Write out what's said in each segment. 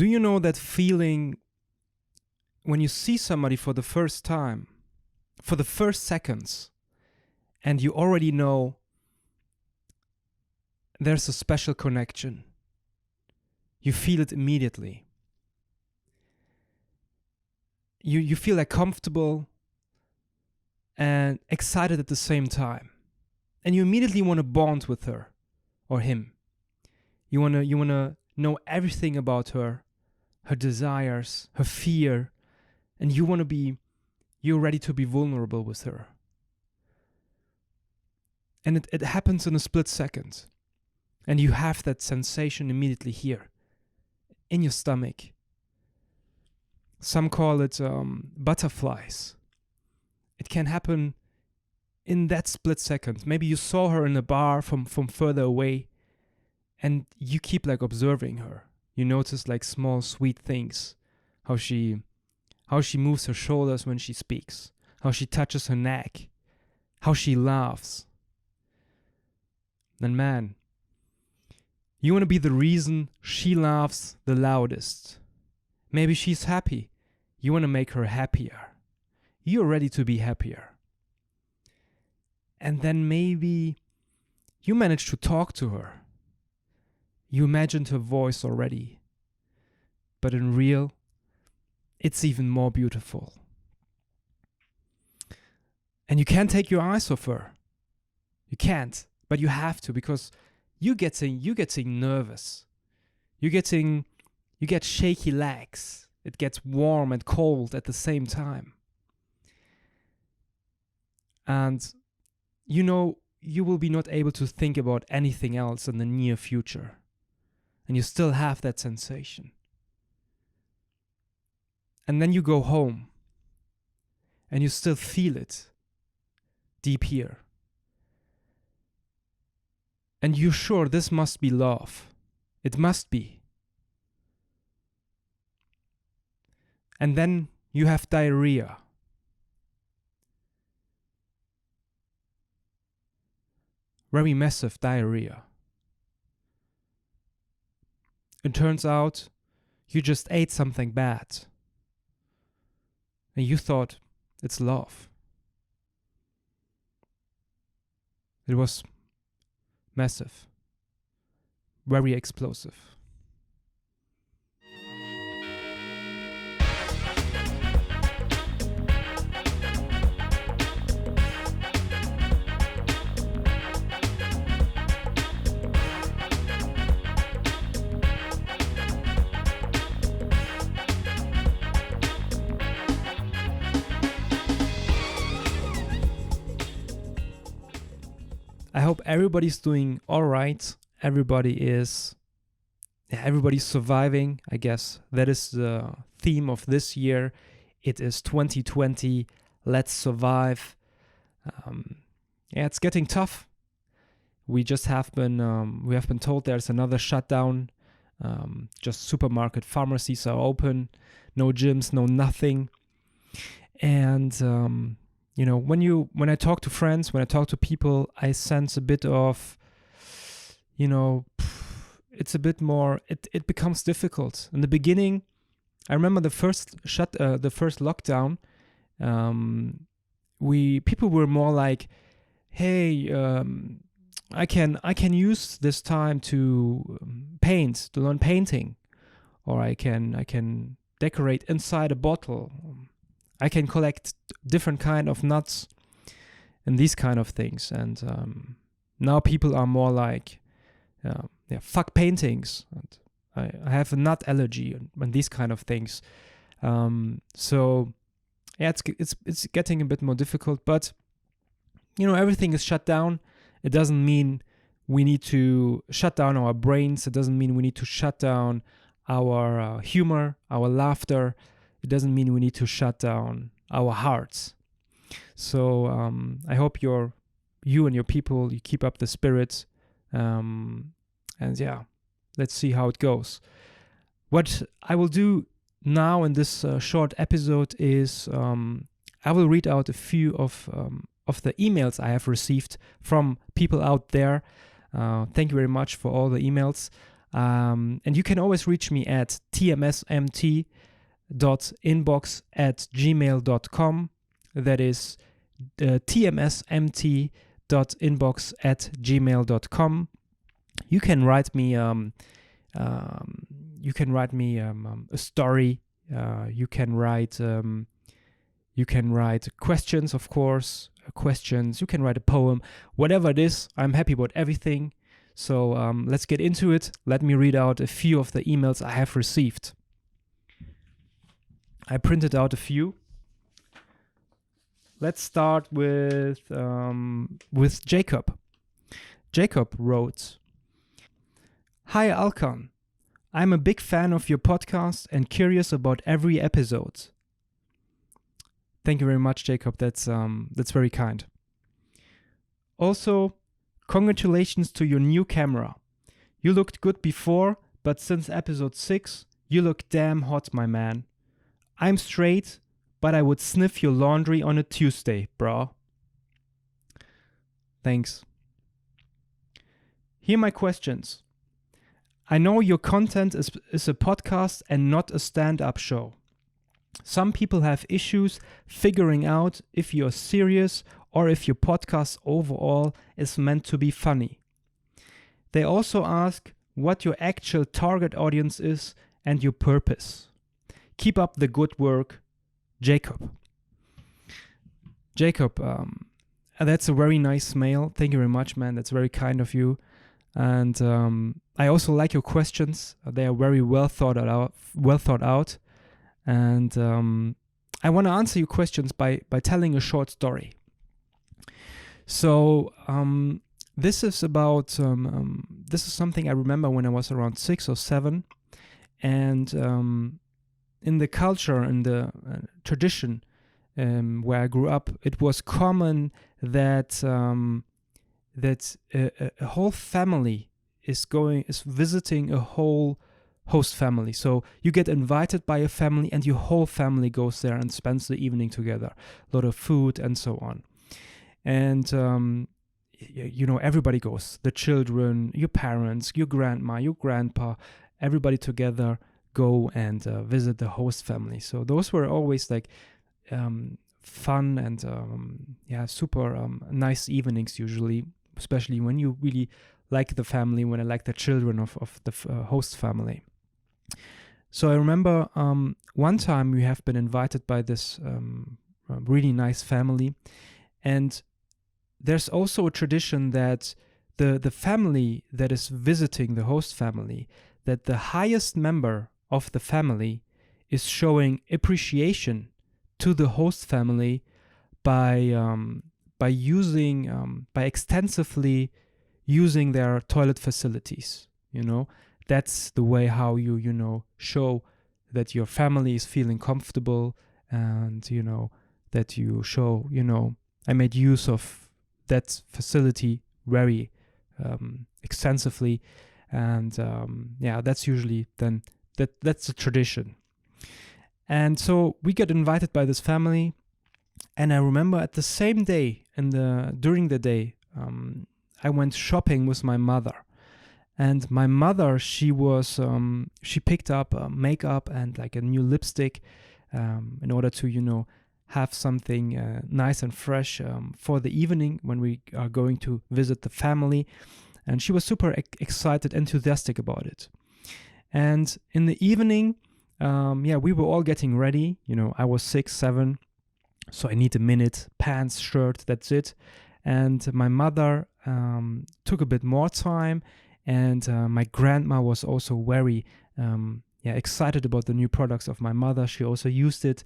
Do you know that feeling when you see somebody for the first time, for the first seconds, and you already know there's a special connection? You feel it immediately. You feel like comfortable and excited at the same time. And you immediately want to bond with her or him. You want to know everything about her desires, her fear, and you're ready to be vulnerable with her. And it happens in a split second. And you have that sensation immediately here, in your stomach. Some call it butterflies. It can happen in that split second. Maybe you saw her in a bar from further away, and you keep like observing her. You notice like small sweet things, how she moves her shoulders when she speaks, how she touches her neck, how she laughs. And man, you want to be the reason she laughs the loudest. Maybe she's happy. You want to make her happier. You're ready to be happier. And then maybe you manage to talk to her. You imagined her voice already. But in real, it's even more beautiful. And you can't take your eyes off her. You can't, but you have to, because you're getting nervous. You get shaky legs. It gets warm and cold at the same time. And you know you will be not able to think about anything else in the near future. And you still have that sensation. And then you go home. And you still feel it deep here. And you're sure this must be love. It must be. And then you have diarrhea. Very massive diarrhea. It turns out you just ate something bad. And you thought it's love. It was massive. Very explosive. I hope everybody's doing all right. Everybody's surviving. I guess that is the theme of this year. It is 2020. Let's survive. It's getting tough. We have been told there's another shutdown. Just supermarket pharmacies are open. No gyms, no nothing. And when I talk to friends, when I talk to people, I sense a bit of, it's a bit more, it becomes difficult. In the beginning, I remember the first lockdown, people were more like, hey, I can use this time to paint, to learn painting, or I can decorate inside a bottle. I can collect different kind of nuts and these kind of things. And now people are more like, fuck paintings. And I have a nut allergy and these kind of things. It's getting a bit more difficult. But everything is shut down. It doesn't mean we need to shut down our brains. It doesn't mean we need to shut down our humor, our laughter. It doesn't mean we need to shut down our hearts. So I hope you and your people, you keep up the spirit. Let's see how it goes. What I will do now in this short episode is I will read out a few of the emails I have received from people out there. Thank you very much for all the emails. And you can always reach me at tmsmt.inbox@gmail.com. That is tmsmt.inbox@gmail.com. You can write me a story. You can write questions, of course, questions. You can write a poem, whatever it is. I'm happy about everything. So let's get into it. Let me read out a few of the emails I have received. I printed out a few. Let's start with Jacob. Jacob wrote, "Hi Alkan, I'm a big fan of your podcast and curious about every episode." Thank you very much, Jacob. That's very kind. Also, congratulations to your new camera. You looked good before, but since episode 6, you look damn hot, my man. I'm straight, but I would sniff your laundry on a Tuesday, brah. Thanks. Here are my questions. I know your content is a podcast and not a stand-up show. Some people have issues figuring out if you're serious or if your podcast overall is meant to be funny. They also ask what your actual target audience is and your purpose. Keep up the good work, Jacob. Jacob, that's a very nice mail. Thank you very much, man. That's very kind of you. And I also like your questions. They are very well thought out. And I want to answer your questions by telling a short story. So this is something I remember when I was around 6 or 7, and in the culture, in the tradition where I grew up, it was common that a whole family is visiting a whole host family. So you get invited by a family and your whole family goes there and spends the evening together. A lot of food and so on. And everybody goes. The children, your parents, your grandma, your grandpa, everybody together go and visit the host family. So those were always like fun and super nice evenings usually, especially when you really like the family, when I like the children of the host family. So I remember one time we have been invited by this really nice family, and there's also a tradition that the family that is visiting the host family, that the highest member of the family is showing appreciation to the host family by extensively using their toilet facilities. That's the way how you show that your family is feeling comfortable, and that you show I made use of that facility very extensively, and that's usually then that's a tradition. And so we got invited by this family, and I remember at the same day during the day I went shopping with my mother. And my mother, she picked up makeup and like a new lipstick in order to have something nice and fresh for the evening when we are going to visit the family. And she was super excited, enthusiastic about it. And in the evening, we were all getting ready. I was 6, 7, so I need a minute, pants, shirt, that's it. And my mother took a bit more time, and my grandma was also very excited about the new products of my mother. She also used it,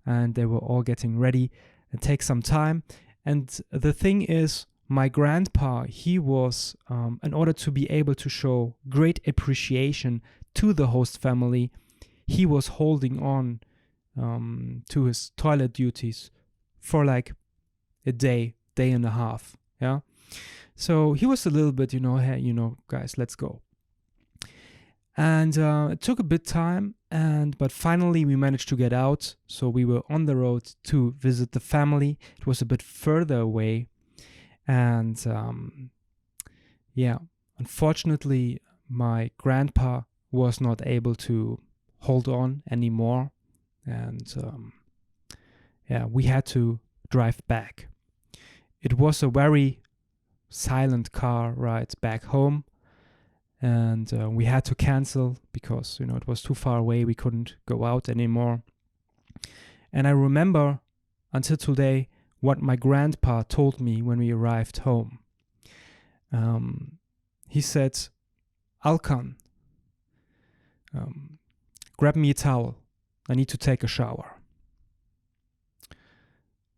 and they were all getting ready and take some time. And the thing is, my grandpa, he was, in order to be able to show great appreciation to the host family, he was holding on to his toilet duties for like a day and a half. Yeah. So he was a little bit, hey, guys, let's go. And it took a bit time, but finally we managed to get out. So we were on the road to visit the family. It was a bit further away. And unfortunately, my grandpa was not able to hold on anymore, and we had to drive back. It was a very silent car ride back home, and we had to cancel because it was too far away. We couldn't go out anymore. And I remember until today what my grandpa told me when we arrived home. He said, "Alkan, grab me a towel. I need to take a shower."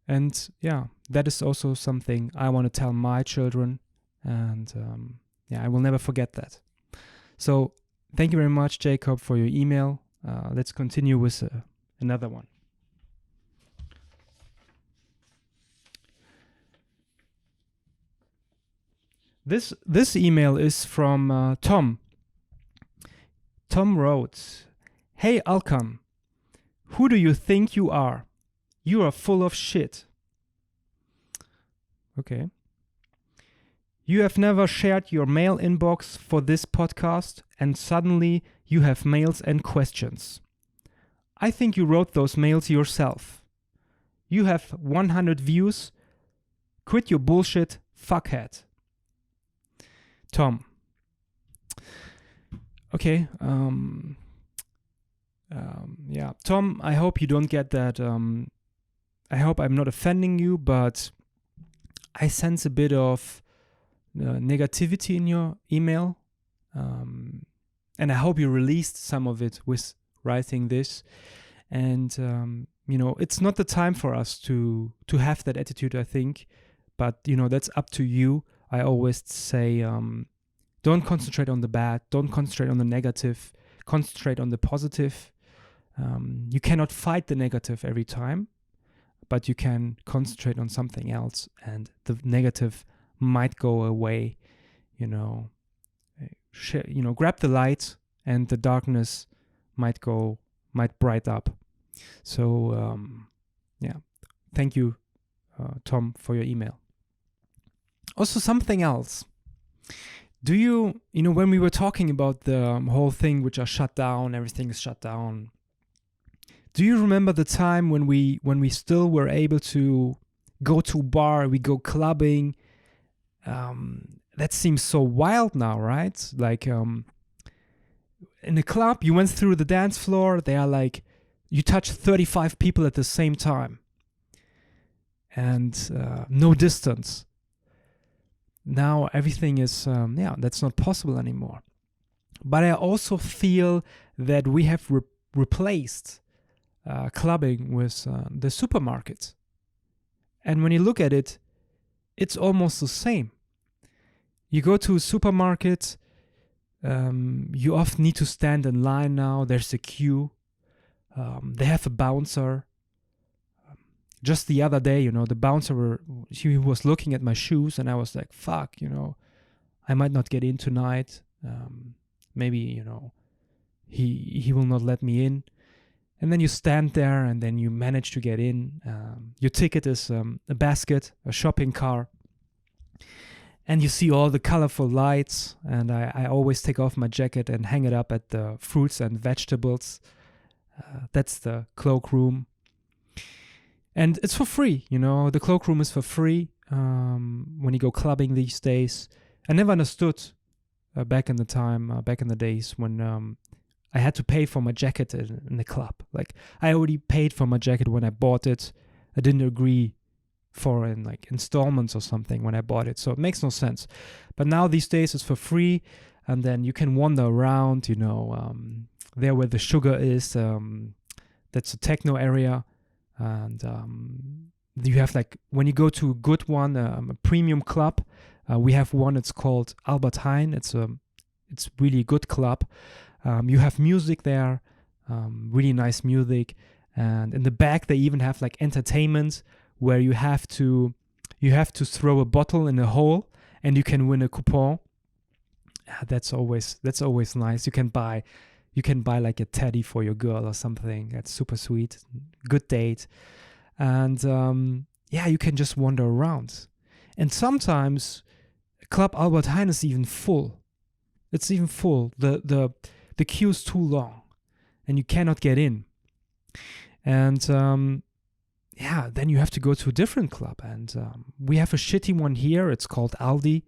And that is also something I want to tell my children. And I will never forget that. So thank you very much, Jacob, for your email. Let's continue with another one. This email is from Tom. Tom wrote, "Hey Alkan, who do you think you are? You are full of shit." Okay. "You have never shared your mail inbox for this podcast, and suddenly you have mails and questions. I think you wrote those mails yourself. You have 100 views. Quit your bullshit, fuckhead." Tom. Okay. Tom, I hope you don't get that. I hope I'm not offending you, but I sense a bit of negativity in your email. And I hope you released some of it with writing this. And, it's not the time for us to have that attitude, I think. But, that's up to you. I always say, don't concentrate on the bad. Don't concentrate on the negative. Concentrate on the positive. You cannot fight the negative every time, but you can concentrate on something else, and the negative might go away. Grab the light, and the darkness might bright up. So, thank you, Tom, for your email. Also, something else. Do you, when we were talking about the whole thing, which are shut down, everything is shut down. Do you remember the time when we still were able to go to a bar, we go clubbing? That seems so wild now, right? Like in a club, you went through the dance floor. They are like, you touch 35 people at the same time, and no distance. Now everything is, that's not possible anymore. But I also feel that we have replaced clubbing with the supermarket. And when you look at it, it's almost the same. You go to a supermarket, you often need to stand in line now. There's a queue. They have a bouncer. Just the other day, the bouncer, he was looking at my shoes, and I was like, fuck, I might not get in tonight. Maybe, he will not let me in. And then you stand there, and then you manage to get in. Your ticket is a basket, a shopping cart. And you see all the colorful lights. And I always take off my jacket and hang it up at the fruits and vegetables. That's the cloakroom. And it's for free, the cloakroom is for free when you go clubbing these days. I never understood back in the days when I had to pay for my jacket in the club. Like, I already paid for my jacket when I bought it. I didn't agree for in like installments or something when I bought it. So it makes no sense. But now these days it's for free, and then you can wander around, there where the sugar is. That's a techno area. And you have, like, when you go to a good one, a premium club, we have one. It's called Albert Heijn. It's really a good club. You have music there, really nice music, and in the back they even have like entertainment where you have to throw a bottle in a hole and you can win a coupon. That's always nice. You can buy like a teddy for your girl or something. That's super sweet. Good date. And you can just wander around. And sometimes Club Albert Heijn is even full. It's even full. The queue's too long, and you cannot get in. And then you have to go to a different club. And we have a shitty one here. It's called Aldi.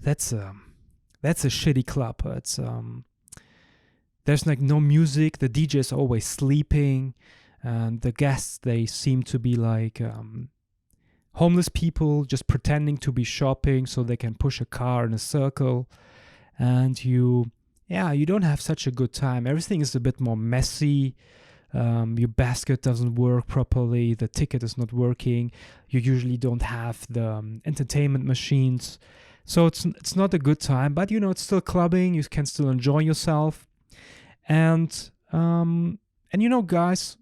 That's a shitty club. It's there's like no music. The DJ is always sleeping, and the guests, they seem to be like homeless people just pretending to be shopping so they can push a car in a circle. And you don't have such a good time. Everything is a bit more messy. Your basket doesn't work properly. The ticket is not working. You usually don't have the entertainment machines. So it's not a good time, but it's still clubbing. You can still enjoy yourself. And guys,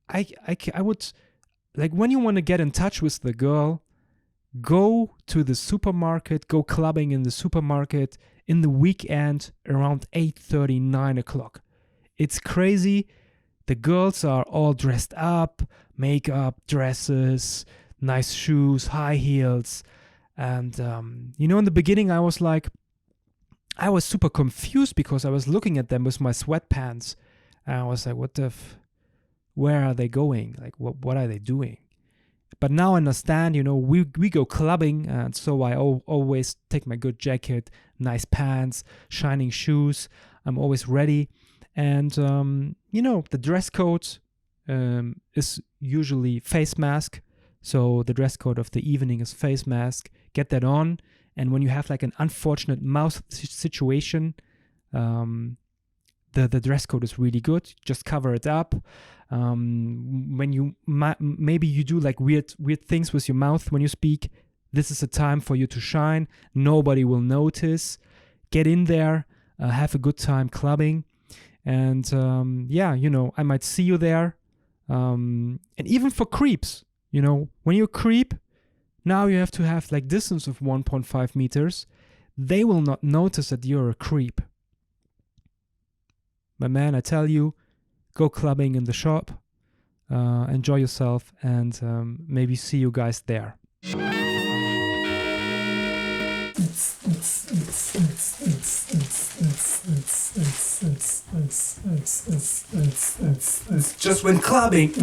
I would, like, when you want to get in touch with the girl, go to the supermarket, go clubbing in the supermarket in the weekend around 8:30, 9 o'clock. It's crazy. The girls are all dressed up, makeup, dresses, nice shoes, high heels. And, in the beginning, I was super confused because I was looking at them with my sweatpants. And I was like, where are they going? Like, what are they doing? But now I understand, we go clubbing. And so I always take my good jacket, nice pants, shining shoes. I'm always ready. And, the dress code is usually face mask. So the dress code of the evening is face mask. Get that on. And when you have like an unfortunate mouth situation, the dress code is really good. Just cover it up. When you maybe you do like weird things with your mouth when you speak, this is a time for you to shine. Nobody will notice. Get in there. Have a good time clubbing. And I might see you there. And even for creeps, when you creep, now you have to have like distance of 1.5 meters. They will not notice that you're a creep. But man, I tell you, go clubbing in the shop, enjoy yourself, and maybe see you guys there. Just went clubbing.